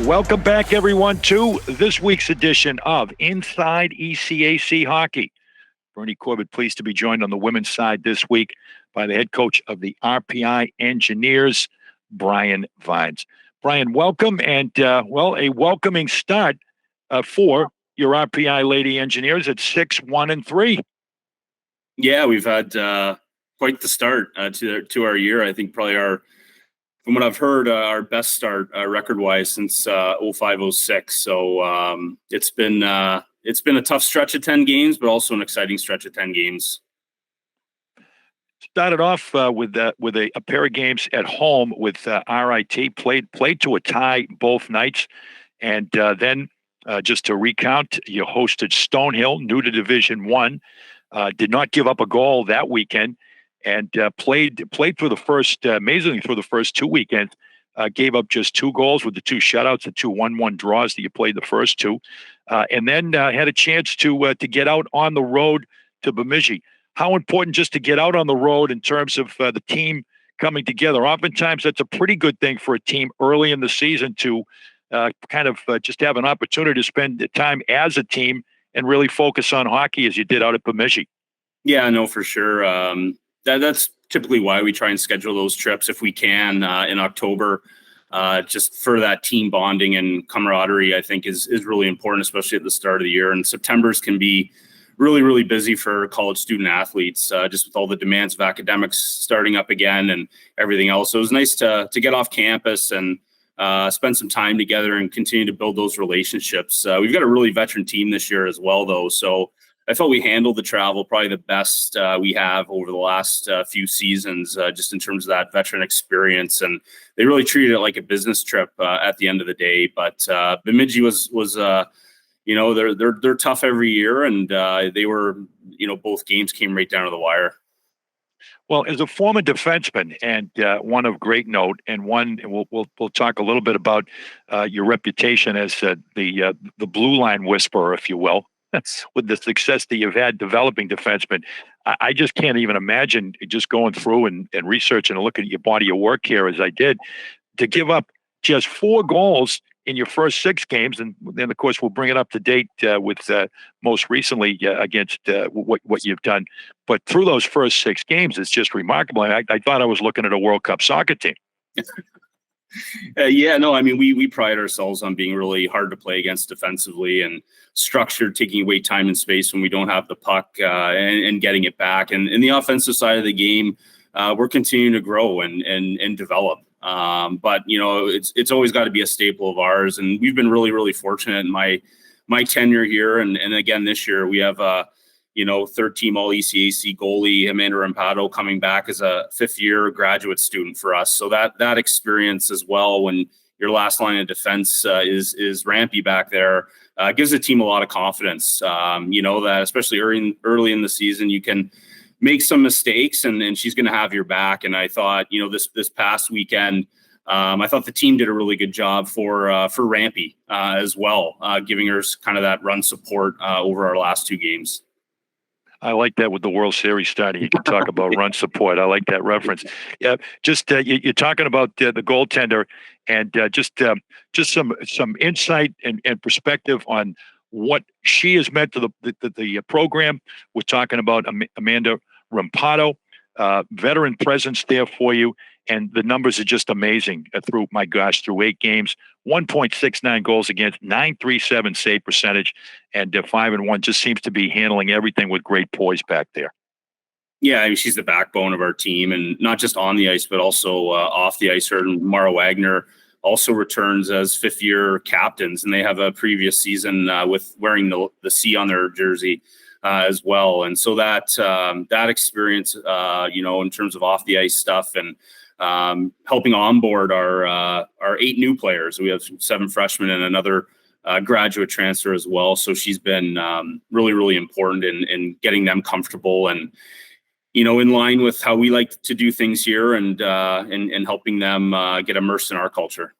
Welcome back, everyone, to this week's edition of Inside ECAC Hockey. Bernie Corbett pleased to be joined on the women's side this week by the head coach of the RPI Engineers, Bryan Vines. Bryan, welcome, and a welcoming start for your RPI Lady Engineers at 6-1-3. Yeah, we've had quite the start to our year. I think probably from what I've heard, our best start record-wise since 05-06. So it's been a tough stretch of 10 games, but also an exciting stretch of 10 games. Started off with a pair of games at home with RIT. Played to a tie both nights, and then just to recount, you hosted Stonehill, new to Division One. Did not give up a goal that weekend. And played through the first, amazingly through the first two weekends, gave up just 2 goals with the 2 shutouts, the 2 1-1 draws that you played the first 2, and then had a chance to get out on the road to Bemidji. How important just to get out on the road in terms of the team coming together? Oftentimes, that's a pretty good thing for a team early in the season to just have an opportunity to spend time as a team and really focus on hockey as you did out at Bemidji. Yeah, no, for sure. That's typically why we try and schedule those trips if we can in October, just for that team bonding and camaraderie. I think is really important, especially at the start of the year. And September's can be really, really busy for college student athletes, just with all the demands of academics starting up again and everything else. So it was nice to get off campus and spend some time together and continue to build those relationships. We've got a really veteran team this year as well, though. So I felt we handled the travel probably the best we have over the last few seasons, just in terms of that veteran experience. And they really treated it like a business trip at the end of the day. But Bemidji was they're tough every year, and they were, both games came right down to the wire. Well, as a former defenseman and one of great note, and we'll talk a little bit about your reputation as the blue line whisperer, if you will. With the success that you've had developing defensemen, I just can't even imagine just going through and researching and looking at your body of work here as I did, to give up just 4 goals in your first 6 games. And then, of course, we'll bring it up to date with most recently against what you've done. But through those first 6 games, it's just remarkable. I thought I was looking at a World Cup soccer team. We pride ourselves on being really hard to play against defensively and structured, taking away time and space when we don't have the puck and getting it back. And in the offensive side of the game, we're continuing to grow and develop. But it's always got to be a staple of ours. And we've been really, really fortunate in my tenure here. And again, this year we have third team all ECAC goalie Amanda Rampado coming back as a 5th-year graduate student for us. So that experience as well, when your last line of defense is Rampy back there, gives the team a lot of confidence. That especially early in the season, you can make some mistakes and she's going to have your back. And I thought, this past weekend, I thought the team did a really good job for Rampy as well, giving her kind of that run support over our last 2 games. I like that with the World Series starting. You can talk about run support. I like that reference. Yeah, just you're talking about the goaltender, and just some insight and perspective on what she has meant to the program. We're talking about Amanda Rampado, veteran presence there for you, and the numbers are just amazing through 8 games, 1.69 goals against, .937 save percentage, and 5-1. Just seems to be handling everything with great poise back there. Yeah, she's the backbone of our team, and not just on the ice, but also off the ice. Her and Mara Wagner also returns as 5th-year captains, and they have a previous season with wearing the C on their jersey as well. And so that experience, in terms of off the ice stuff and helping onboard our 8 new players. We have 7 freshmen and another graduate transfer as well. So she's been really, really important in getting them comfortable and, in line with how we like to do things here and helping them get immersed in our culture.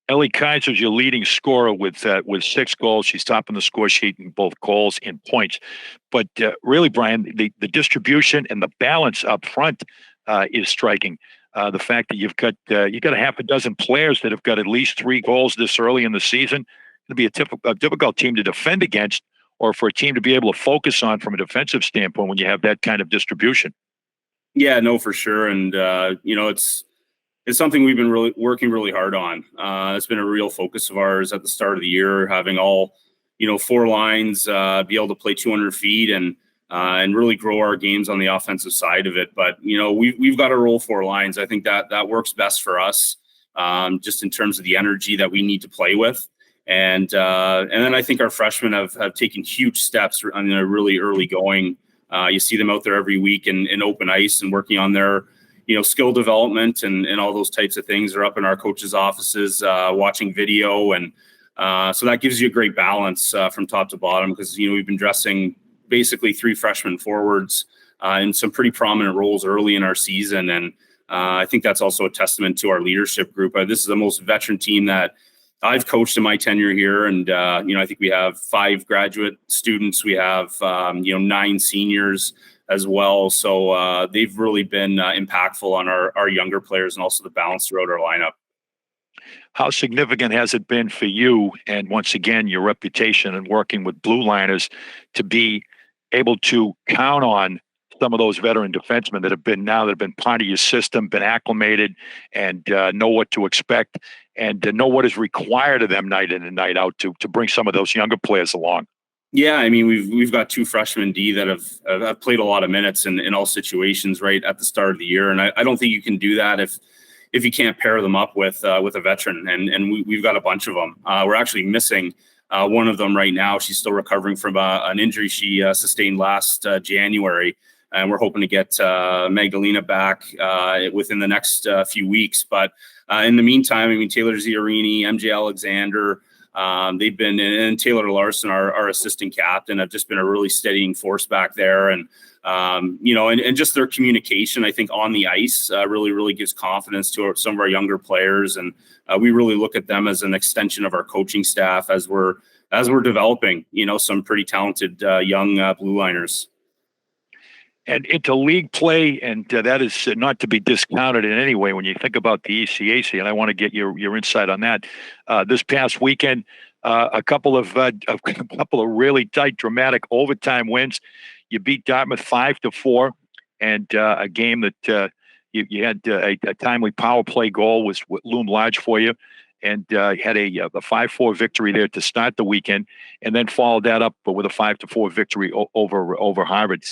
Ellie Kaiser's your leading scorer with 6 goals. She's topping the score sheet in both goals and points. But really, Bryan, the distribution and the balance up front is striking. The fact that you've got a half a dozen players that have got at least 3 goals this early in the season, it'll be a difficult team to defend against, or for a team to be able to focus on from a defensive standpoint when you have that kind of distribution. Yeah, no, for sure. And, it's something we've been really working really hard on. It's been a real focus of ours at the start of the year, having all, 4 lines, be able to play 200 feet and really grow our games on the offensive side of it. But, we've got to roll 4 lines. I think that works best for us, just in terms of the energy that we need to play with. And then I think our freshmen have taken huge steps on a really early going. You see them out there every week in open ice and working on their, skill development and all those types of things. They're up in our coaches' offices, watching video. And so that gives you a great balance from top to bottom, because, we've been dressing basically 3 freshman forwards in some pretty prominent roles early in our season. And I think that's also a testament to our leadership group. This is the most veteran team that I've coached in my tenure here. And, I think we have 5 graduate students. We have, 9 seniors as well. So they've really been impactful on our younger players and also the balance throughout our lineup. How significant has it been for you, and once again, your reputation and working with Blue Liners, to be able to count on some of those veteran defensemen that have been part of your system, been acclimated, and know what to expect, and know what is required of them night in and night out to bring some of those younger players along? Yeah, I mean, we've got 2 freshmen D that have played a lot of minutes in all situations right at the start of the year, and I don't think you can do that if you can't pair them up with a veteran, and we've got a bunch of them. We're actually missing one of them right now. She's still recovering from an injury she sustained last January, and we're hoping to get Magdalena back within the next few weeks. But in the meantime, I mean, Taylor Ziorini, MJ Alexander, they've been, and Taylor Larson, our assistant captain, have just been a really steadying force back there. And, and just their communication, I think, on the ice really, really gives confidence to some of our younger players. And we really look at them as an extension of our coaching staff as we're developing, some pretty talented young Blue Liners. And into league play, and that is not to be discounted in any way when you think about the ECAC. And I want to get your insight on that. This past weekend, a couple of really tight, dramatic overtime wins. You beat Dartmouth 5-4, and a game that you had a timely power play goal was what loomed large for you. And had a 5-4 victory there to start the weekend, and then followed that up with a 5-4 victory over Harvard.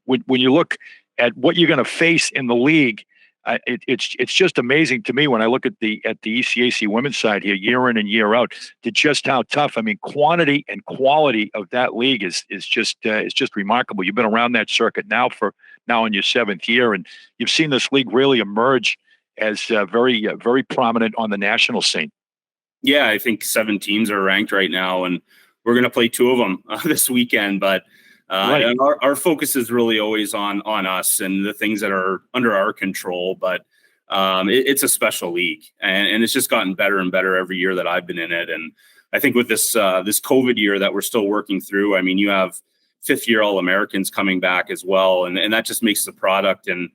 When you look at what you're going to face in the league, it's just amazing to me when I look at the ECAC women's side here, year in and year out, to just how tough. I mean, quantity and quality of that league is just remarkable. You've been around that circuit now in your 7th year, and you've seen this league really emerge as very, very prominent on the national scene. Yeah, I think 7 teams are ranked right now, and we're going to play 2 of them this weekend. But right. And our focus is really always on us and the things that are under our control. But it's a special league, and it's just gotten better and better every year that I've been in it. And I think with this COVID year that we're still working through, I mean, you have 5th-year All-Americans coming back as well, and that just makes the product and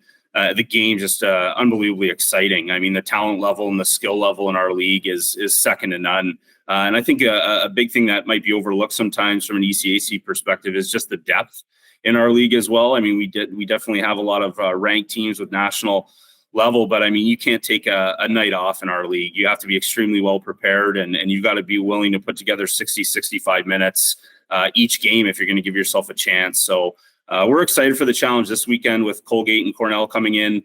the game just unbelievably exciting. I mean, the talent level and the skill level in our league is second to none. And I think a big thing that might be overlooked sometimes from an ECAC perspective is just the depth in our league as well. I mean, we definitely have a lot of ranked teams with national level, but I mean, you can't take a night off in our league. You have to be extremely well prepared, and you've got to be willing to put together 65 minutes each game if you're going to give yourself a chance. So we're excited for the challenge this weekend with Colgate and Cornell coming in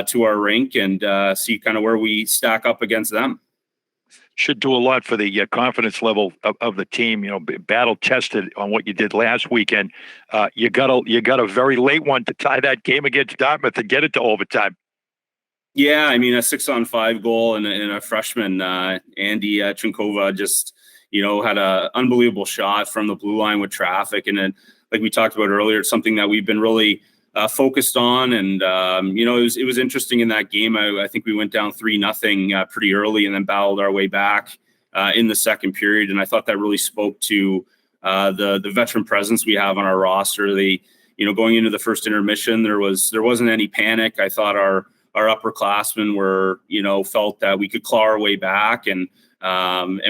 to our rink, and see kind of where we stack up against them. Should do a lot for the confidence level of the team. Battle tested on what you did last weekend. You got a very late one to tie that game against Dartmouth and get it to overtime. Yeah, I mean, a 6-on-5 goal and a freshman, Andy Chinkova, just had an unbelievable shot from the blue line with traffic, and then, like we talked about earlier, it's something that we've been really focused on. And, it was interesting in that game. I think we went down 3-0 pretty early and then battled our way back in the second period. And I thought that really spoke to the veteran presence we have on our roster. Going into the first intermission, there wasn't any panic. I thought our upperclassmen were, felt that we could claw our way back, and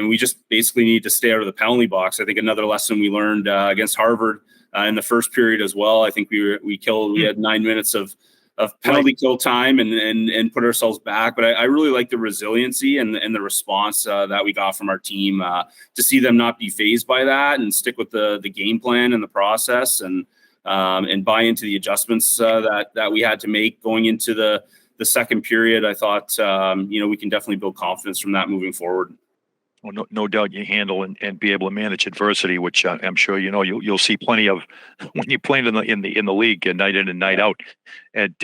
we just basically need to stay out of the penalty box. I think another lesson we learned against Harvard in the first period as well. I think we had 9 minutes of penalty kill time and put ourselves back. But I really like the resiliency and the response that we got from our team to see them not be fazed by that and stick with the game plan and the process and buy into the adjustments that we had to make going into the second period. I thought, we can definitely build confidence from that moving forward. Well, no doubt you handle and be able to manage adversity, which I'm sure you'll see plenty of when you're playing in the league night in and night out. And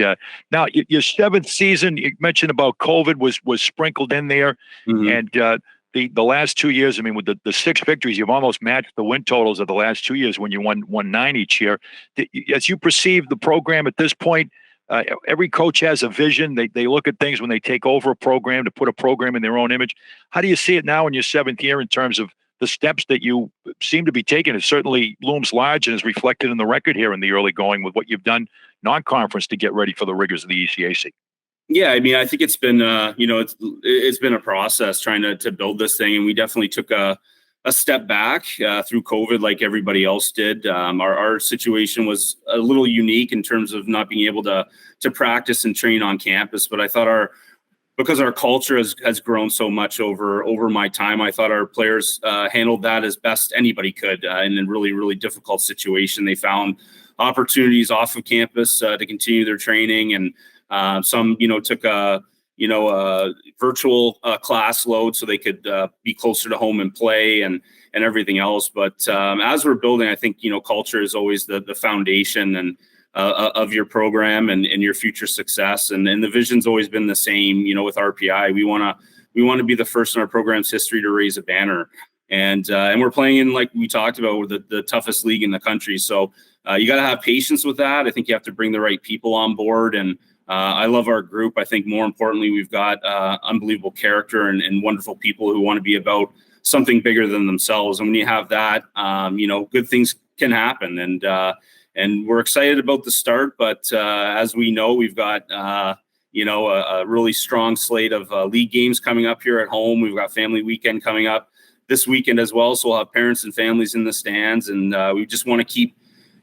now your seventh season, you mentioned about COVID was sprinkled in there, and the last 2 years. I mean, with the 6 victories, you've almost matched the win totals of the last 2 years when you won 9 each year. As you perceive the program at this point. Every coach has a vision. They look at things when they take over a program to put a program in their own image. How do you see it now in your 7th year in terms of the steps that you seem to be taking? It certainly looms large and is reflected in the record here in the early going with what you've done non-conference to get ready for the rigors of the ECAC. Yeah, I mean, I think it's been, it's been a process trying to build this thing, and we definitely took a step back through COVID like everybody else did. Our situation was a little unique in terms of not being able to practice and train on campus. But I thought because our culture has grown so much over my time, I thought our players handled that as best anybody could in a really, really difficult situation. They found opportunities off of campus to continue their training, and some, took a virtual class load so they could be closer to home and play and everything else. But as we're building, I think, culture is always the foundation and of your program and your future success. And the vision's always been the same, with RPI. We want to be the first in our program's history to raise a banner. And we're playing in, like we talked about, the toughest league in the country. So you got to have patience with that. I think you have to bring the right people on board, and I love our group. I think more importantly, we've got unbelievable character and wonderful people who want to be about something bigger than themselves. And when you have that, good things can happen. And we're excited about the start. But as we know, we've got, a really strong slate of league games coming up here at home. We've got family weekend coming up this weekend as well. So we'll have parents and families in the stands. And we just want to keep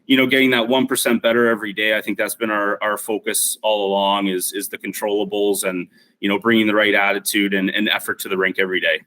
getting that 1% better every day. I think that's been our focus all along is the controllables and, bringing the right attitude and effort to the rink every day.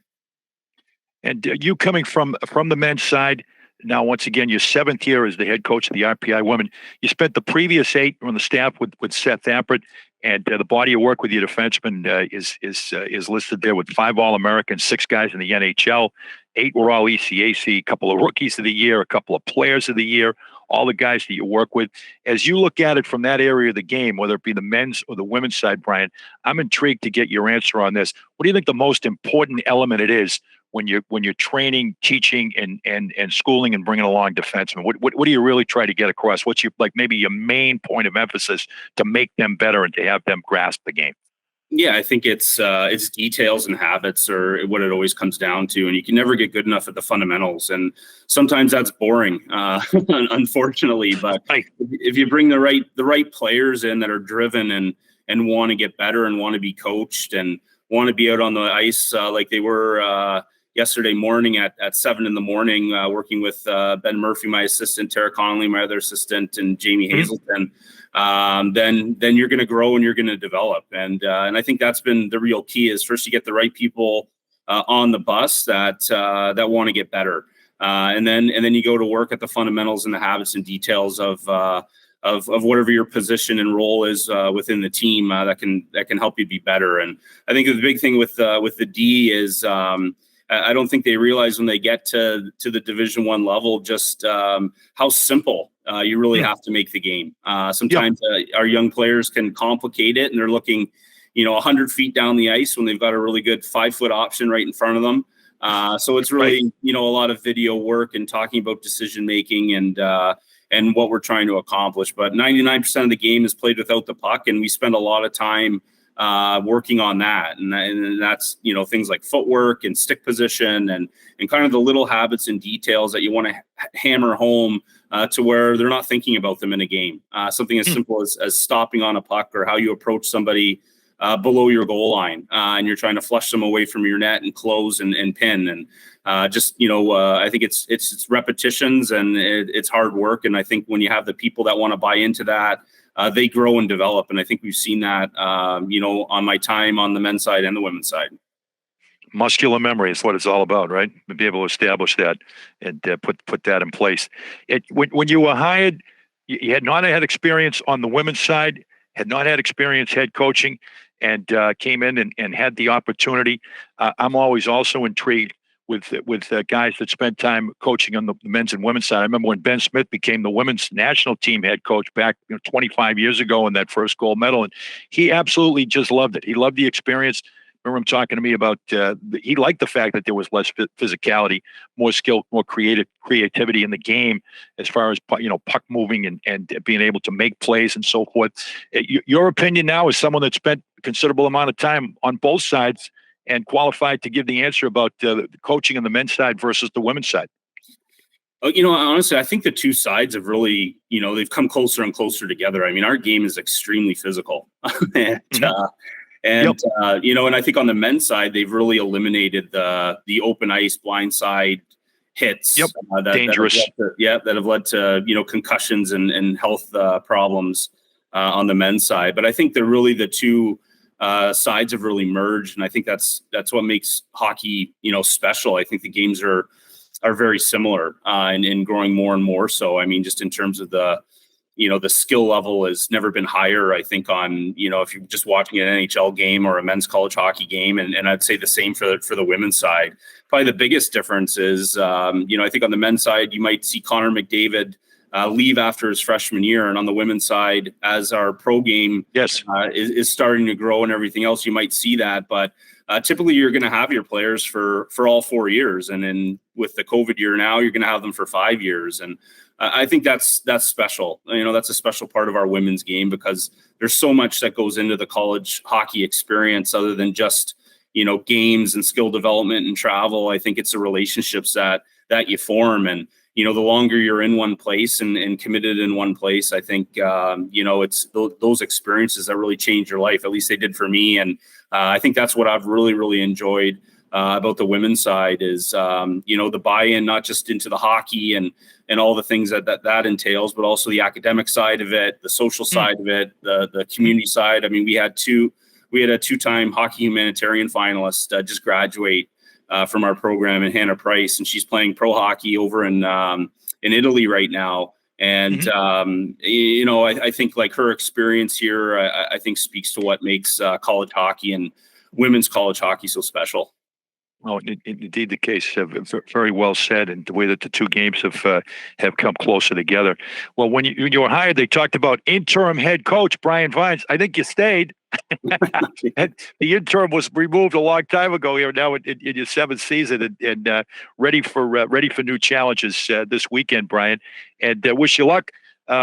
And you coming from the men's side, now, once again, your 7th year as the head coach of the RPI women. You spent the previous 8 on the staff with Seth Appert, and the body of work with your defensemen is listed there with 5 All-Americans, 6 guys in the NHL, 8 were all ECAC, a couple of rookies of the year, a couple of players of the year, all the guys that you work with. As you look at it from that area of the game, whether it be the men's or the women's side, Bryan, I'm intrigued to get your answer on this. What do you think the most important element it is when you're training, teaching, and schooling and bringing along defensemen? What do you really try to get across? What's maybe your main point of emphasis to make them better and to have them grasp the game? Yeah, I think it's details and habits are what it always comes down to, and you can never get good enough at the fundamentals. And sometimes that's boring, unfortunately. But if you bring the right players in that are driven and want to get better and want to be coached and want to be out on the ice like they were yesterday morning at 7 a.m, working with Ben Murphy, my assistant, Tara Connolly, my other assistant, and Jamie Hazelton, then you're going to grow and you're going to develop. And I think that's been the real key is first you get the right people on the bus that want to get better. And then you go to work at the fundamentals and the habits and details of whatever your position and role is within the team that can help you be better. And I think the big thing with the D is I don't think they realize when they get to the Division I level just how simple you really have to make the game. Sometimes our young players can complicate it, and they're looking 100 feet down the ice when they've got a really good 5-foot option right in front of them. So it's really a lot of video work and talking about decision making and what we're trying to accomplish. But 99% of the game is played without the puck, and we spend a lot of time working on that. And that's, things like footwork and stick position and kind of the little habits and details that you want to hammer home to where they're not thinking about them in a game. Something as simple as stopping on a puck or how you approach somebody below your goal line, and you're trying to flush them away from your net and close and pin. And I think it's repetitions and it's hard work. And I think when you have the people that want to buy into that, they grow and develop. And I think we've seen that, on my time on the men's side and the women's side. Muscular memory is what it's all about, right? To be able to establish that and put that in place. When you were hired, you had not had experience on the women's side, had not had experience head coaching, and came in and had the opportunity. I'm always also intrigued with guys that spent time coaching on the men's and women's side. I remember when Ben Smith became the women's national team head coach back 25 years ago in that first gold medal, and he absolutely just loved it. He loved the experience. Remember him talking to me about he liked the fact that there was less physicality, more skill, more creativity in the game as far as puck moving and being able to make plays and so forth. Your opinion now as someone that spent a considerable amount of time on both sides and qualified to give the answer about the coaching on the men's side versus the women's side. Honestly, I think the two sides have really, they've come closer and closer together. I mean, our game is extremely physical. And I think on the men's side, they've really eliminated the open ice blind side hits. Yep. Dangerous. That have led to concussions and health problems on the men's side. But I think they're really the two sides have really merged, and I think that's what makes hockey special. I think the games are very similar and growing more and more. So I mean, just in terms of the skill level has never been higher, I think, on, if you're just watching an NHL game or a men's college hockey game. And I'd say the same for the women's side. Probably the biggest difference is, I think on the men's side, you might see Connor McDavid leave after his freshman year. And on the women's side, as our pro game is starting to grow and everything else, you might see that. But typically you're going to have your players for all 4 years. And then with the COVID year now, you're going to have them for 5 years. And I think that's special. That's a special part of our women's game because there's so much that goes into the college hockey experience other than just, games and skill development and travel. I think it's the relationships that you form. And, the longer you're in one place and committed in one place, I think, it's those experiences that really change your life. At least they did for me. And I think that's what I've really, really enjoyed about the women's side is, the buy-in, not just into the hockey and all the things that entails, but also the academic side of it, the social side of it, the community side. I mean, we had a two-time hockey humanitarian finalist just graduate from our program in Hannah Price, and she's playing pro hockey over in Italy right now. And, I think like her experience here, I think speaks to what makes college hockey and women's college hockey so special. Oh, indeed, the case. Very well said, and the way that the two games have come closer together. Well, when you were hired, they talked about interim head coach Bryan Vines. I think you stayed. The interim was removed a long time ago. Here now in your seventh season, and ready for new challenges this weekend, Bryan. And wish you luck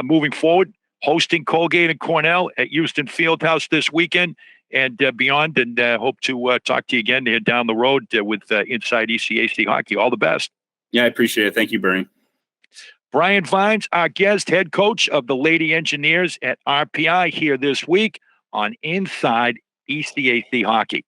moving forward. Hosting Colgate and Cornell at Houston Fieldhouse this weekend. And beyond, and hope to talk to you again here down the road with Inside ECAC Hockey. All the best. Yeah, I appreciate it. Thank you, Bernie. Bryan Vines, our guest, head coach of the Lady Engineers at RPI here this week on Inside ECAC Hockey.